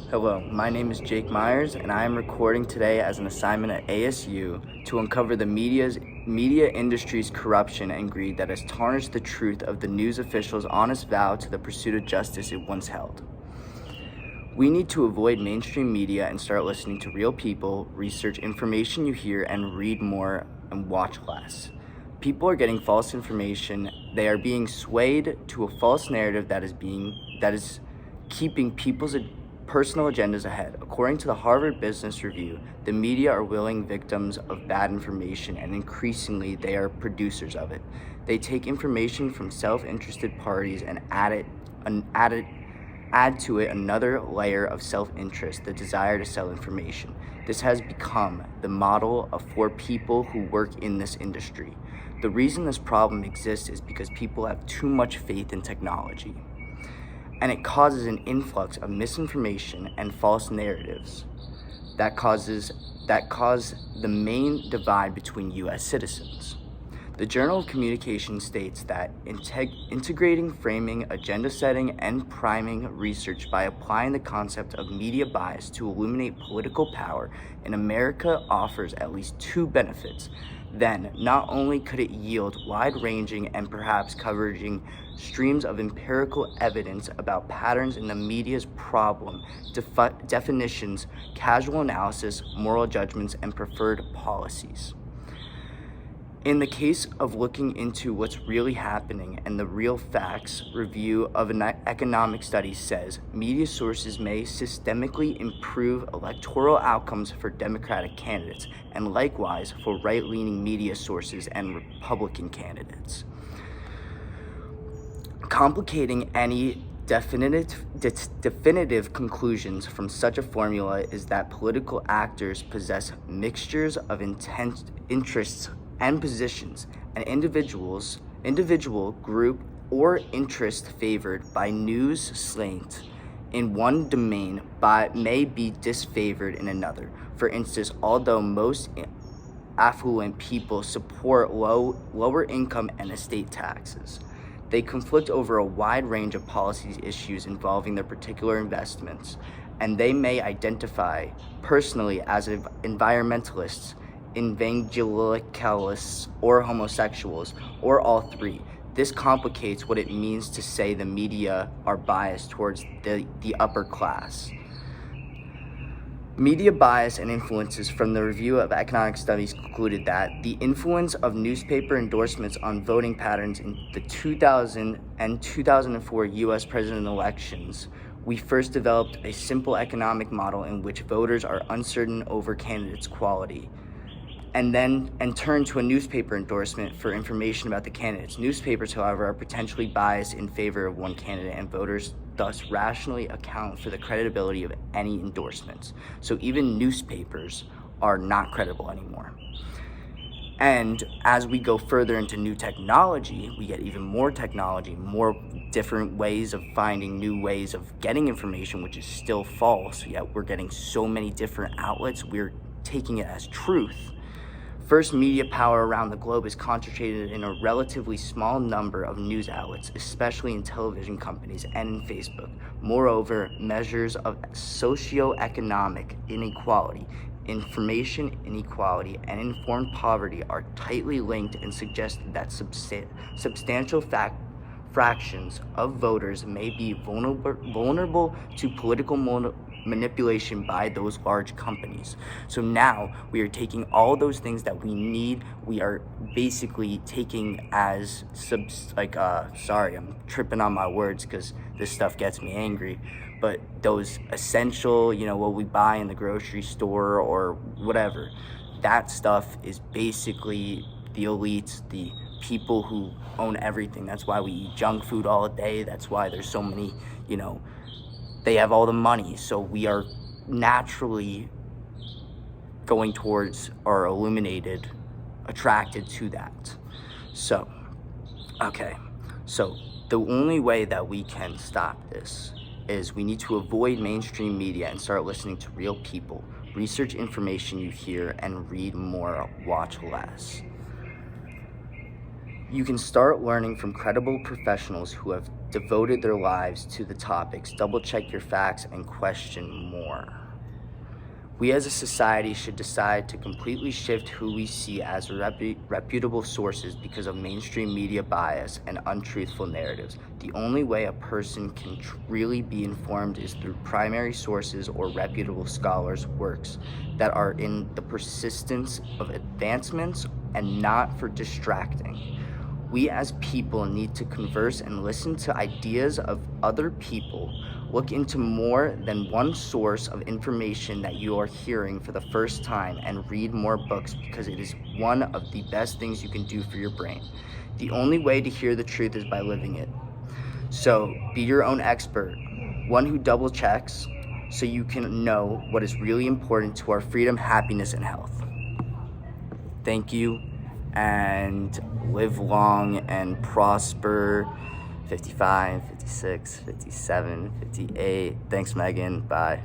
Hello, my name is Jake Myers, and I am recording today as an assignment at ASU to uncover the media industry's corruption and greed that has tarnished the truth of the news officials' honest vow to the pursuit of justice it once held. We need to avoid mainstream media and start listening to real people, research information you hear, and read more and watch less. People are getting false information. They are being swayed to a false narrative that is keeping people's personal agendas ahead. According to the Harvard Business Review, the media are willing victims of bad information, and increasingly they are producers of it. They take information from self-interested parties and add to it another layer of self-interest, the desire to sell information. This has become the model for people who work in this industry. The reason this problem exists is because people have too much faith in technology, and it causes an influx of misinformation and false narratives that cause the main divide between U.S. citizens. The Journal of Communication states that integrating framing, agenda setting, and priming research by applying the concept of media bias to illuminate political power in America offers at least two benefits. Then, not only could it yield wide-ranging and perhaps covering streams of empirical evidence about patterns in the media's problem, definitions, casual analysis, moral judgments, and preferred policies. In the case of looking into what's really happening and the real facts, review of an economic study says media sources may systemically improve electoral outcomes for Democratic candidates and likewise for right-leaning media sources and Republican candidates. Complicating any definitive conclusions from such a formula is that political actors possess mixtures of interests and positions, and individual, group, or interest favored by news slant in one domain but may be disfavored in another. For instance, although most affluent people support lower income and estate taxes, they conflict over a wide range of policy issues involving their particular investments, and they may identify personally as environmentalists, evangelicalists, or homosexuals, or all three. This complicates what it means to say the media are biased towards the upper class. Media bias and influences from the Review of Economic Studies concluded that the influence of newspaper endorsements on voting patterns in the 2000 and 2004 U.S. presidential elections. We first developed a simple economic model in which voters are uncertain over candidates' quality, and turn to a newspaper endorsement for information about the candidates. Newspapers, however, are potentially biased in favor of one candidate, and voters thus rationally account for the credibility of any endorsements. So even newspapers are not credible anymore. And as we go further into new technology, we get even more technology, more different ways of finding new ways of getting information, which is still false, yet we're getting so many different outlets, we're taking it as truth. First, media power around the globe is concentrated in a relatively small number of news outlets, especially in television companies and in Facebook. Moreover, measures of socioeconomic inequality, information inequality, and informed poverty are tightly linked and suggest that substantial fractions of voters may be vulnerable to political manipulation by those large companies. So now we are taking all those things that we need, we are basically taking as sorry, I'm tripping on my words because this stuff gets me angry, but those essential, what we buy in the grocery store or whatever, that stuff is basically the elites, the people who own everything. That's why we eat junk food all day. That's why there's so many, they have all the money, so we are naturally going towards or attracted to that. So the only way that we can stop this is we need to avoid mainstream media and start listening to real people, research information you hear, and read more, watch less. You can start learning from credible professionals who have devoted their lives to the topics. Double check your facts and question more. We as a society should decide to completely shift who we see as reputable sources because of mainstream media bias and untruthful narratives. The only way a person can really be informed is through primary sources or reputable scholars' works that are in the persistence of advancements and not for distracting. We as people need to converse and listen to ideas of other people. Look into more than one source of information that you are hearing for the first time and read more books because it is one of the best things you can do for your brain. The only way to hear the truth is by living it. So be your own expert, one who double checks so you can know what is really important to our freedom, happiness, and health. Thank you, and live long and prosper. 55, 56, 57, 58. Thanks, Megan. Bye.